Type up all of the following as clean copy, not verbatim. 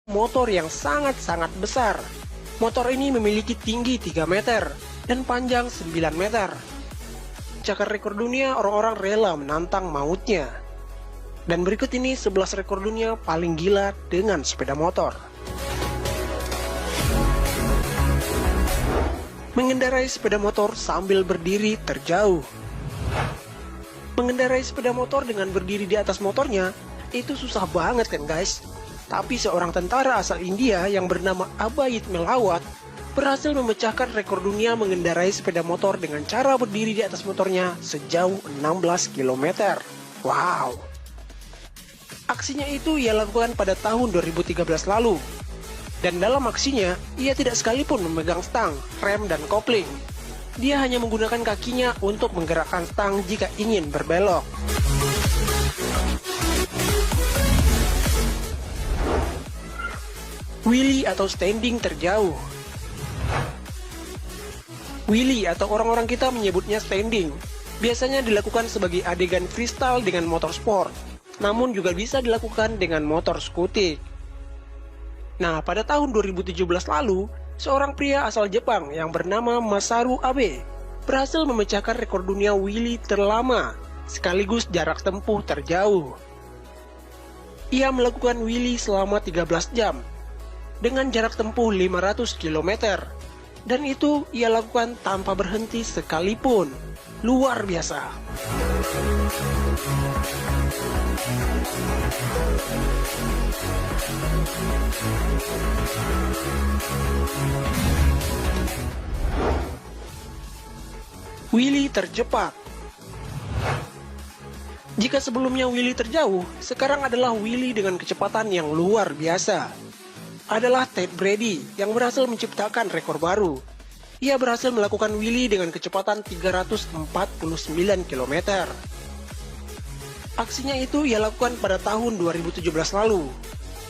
motor yang sangat-sangat besar. Motor ini memiliki tinggi 3 meter dan panjang 9 meter. Cakar rekor dunia, orang-orang rela menantang mautnya. Dan berikut ini 11 rekor dunia paling gila dengan sepeda motor. Mengendarai sepeda motor sambil berdiri terjauh. Mengendarai sepeda motor dengan berdiri di atas motornya itu susah banget kan guys. Tapi seorang tentara asal India yang bernama Abhijit Melawat berhasil memecahkan rekor dunia mengendarai sepeda motor dengan cara berdiri di atas motornya sejauh 16 km. Wow. Aksinya itu ia lakukan pada tahun 2013 lalu. Dan dalam aksinya, ia tidak sekalipun memegang stang, rem, dan kopling. Dia hanya menggunakan kakinya untuk menggerakkan stang jika ingin berbelok. Wheelie atau standing terjauh. Wheelie atau orang-orang kita menyebutnya standing, biasanya dilakukan sebagai adegan freestyle dengan motor sport, namun juga bisa dilakukan dengan motor skutik. Nah, pada tahun 2017 lalu, seorang pria asal Jepang yang bernama Masaru Abe berhasil memecahkan rekor dunia wheelie terlama, sekaligus jarak tempuh terjauh. Ia melakukan wheelie selama 13 jam, dengan jarak tempuh 500 km, dan itu ia lakukan tanpa berhenti sekalipun. Luar biasa. Wheelie tercepat. Jika sebelumnya wheelie terjauh, sekarang adalah wheelie dengan kecepatan yang luar biasa. Adalah Ted Brady yang berhasil menciptakan rekor baru. Ia berhasil melakukan wheelie dengan kecepatan 349 km. Aksinya itu ia lakukan pada tahun 2017 lalu.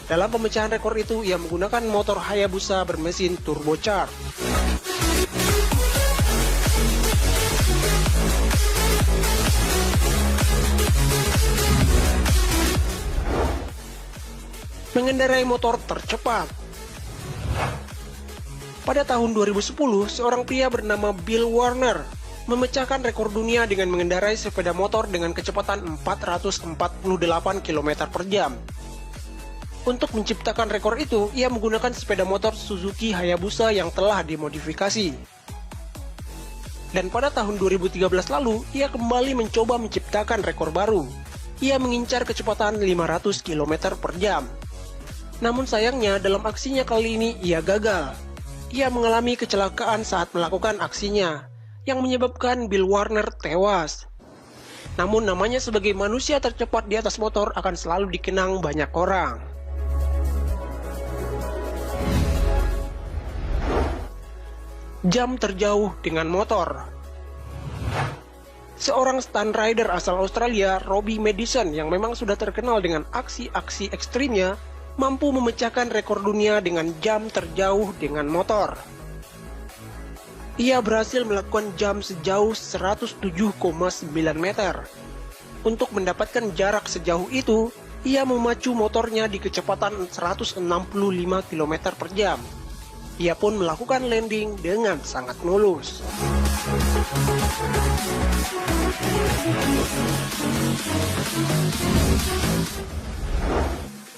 Dalam pemecahan rekor itu, ia menggunakan motor Hayabusa bermesin turbocharged. Mengendarai motor tercepat. Pada tahun 2010, seorang pria bernama Bill Warner memecahkan rekor dunia dengan mengendarai sepeda motor dengan kecepatan 448 km per jam. Untuk menciptakan rekor itu, ia menggunakan sepeda motor Suzuki Hayabusa yang telah dimodifikasi. Dan pada tahun 2013 lalu, ia kembali mencoba menciptakan rekor baru. Ia mengincar kecepatan 500 km per jam. Namun sayangnya dalam aksinya kali ini ia gagal. Ia mengalami kecelakaan saat melakukan aksinya, yang menyebabkan Bill Warner tewas. Namun namanya sebagai manusia tercepat di atas motor akan selalu dikenang banyak orang. Jam terjauh dengan motor. Seorang stunt rider asal Australia, Robbie Madison, yang memang sudah terkenal dengan aksi-aksi ekstrimnya, mampu memecahkan rekor dunia dengan jam terjauh dengan motor. Ia berhasil melakukan jam sejauh 107,9 meter. Untuk mendapatkan jarak sejauh itu, ia memacu motornya di kecepatan 165 km per jam. Ia pun melakukan landing dengan sangat mulus.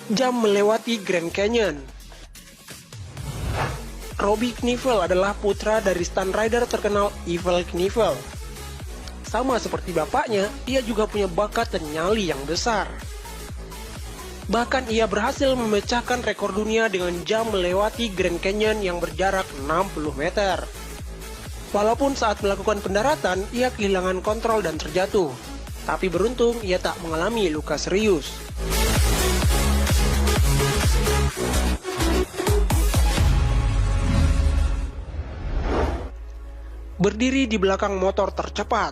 Jam melewati Grand Canyon. Robbie Knievel adalah putra dari stunt rider terkenal Evel Knievel. Sama seperti bapaknya, ia juga punya bakat dan nyali yang besar. Bahkan ia berhasil memecahkan rekor dunia dengan jam melewati Grand Canyon yang berjarak 60 meter. Walaupun saat melakukan pendaratan, ia kehilangan kontrol dan terjatuh. Tapi beruntung ia tak mengalami luka serius. Berdiri di belakang motor tercepat.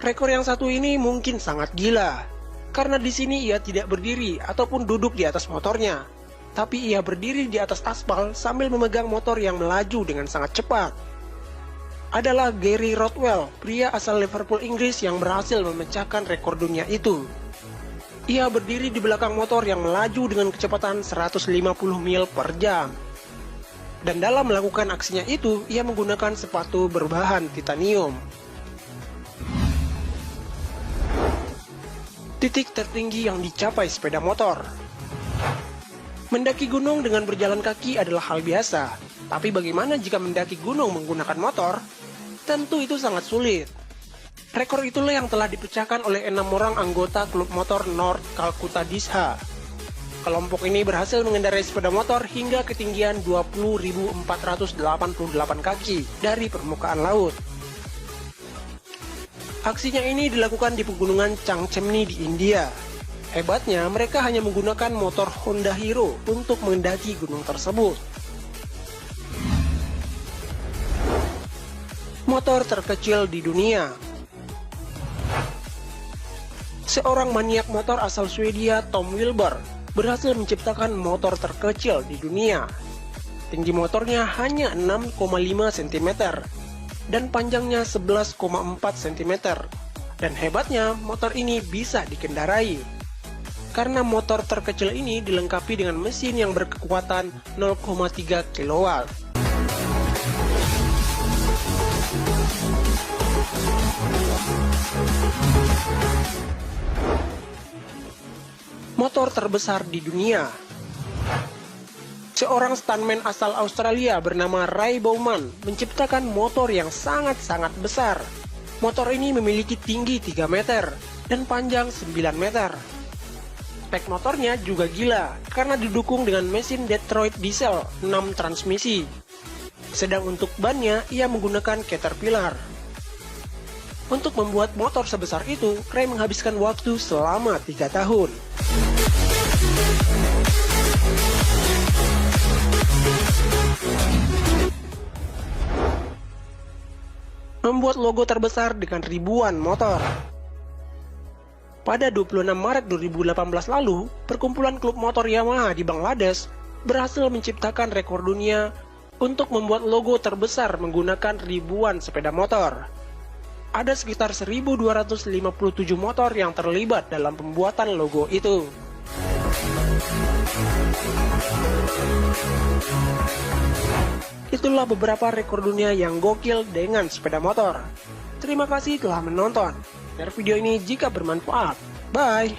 Rekor yang satu ini mungkin sangat gila, karena di sini ia tidak berdiri ataupun duduk di atas motornya, tapi ia berdiri di atas aspal sambil memegang motor yang melaju dengan sangat cepat. Adalah Gary Rodwell, pria asal Liverpool, Inggris yang berhasil memecahkan rekor dunia itu. Ia berdiri di belakang motor yang melaju dengan kecepatan 150 mil per jam. Dan dalam melakukan aksinya itu, ia menggunakan sepatu berbahan titanium. Titik tertinggi yang dicapai sepeda motor. Mendaki gunung dengan berjalan kaki adalah hal biasa, tapi bagaimana jika mendaki gunung menggunakan motor? Tentu itu sangat sulit. Rekor itulah yang telah dipecahkan oleh 6 orang anggota klub motor North Calcutta Disha. Kelompok ini berhasil mengendarai sepeda motor hingga ketinggian 20.488 kaki dari permukaan laut. Aksinya ini dilakukan di pegunungan Changchemni di India. Hebatnya, mereka hanya menggunakan motor Honda Hero untuk mendaki gunung tersebut. Motor terkecil di dunia. Seorang maniak motor asal Swedia, Tom Wilbur, berhasil menciptakan motor terkecil di dunia. Tinggi motornya hanya 6,5 cm dan panjangnya 11,4 cm. Dan hebatnya, motor ini bisa dikendarai. Karena motor terkecil ini dilengkapi dengan mesin yang berkekuatan 0,3 kW. Motor terbesar di dunia. Seorang stuntman asal Australia bernama Ray Bowman menciptakan motor yang sangat-sangat besar. Motor ini memiliki tinggi 3 meter dan panjang 9 meter. Spek motornya juga gila karena didukung dengan mesin Detroit diesel 6 transmisi. Sedang untuk bannya ia menggunakan Caterpillar. Untuk membuat motor sebesar itu, Ray menghabiskan waktu selama 3 tahun. Membuat logo terbesar dengan ribuan motor. Pada 26 Maret 2018 lalu, perkumpulan klub motor Yamaha di Bangladesh berhasil menciptakan rekor dunia untuk membuat logo terbesar menggunakan ribuan sepeda motor. Ada sekitar 1.257 motor yang terlibat dalam pembuatan logo itu. Itulah beberapa rekor dunia yang gokil dengan sepeda motor. Terima kasih telah menonton. Share video ini jika bermanfaat. Bye!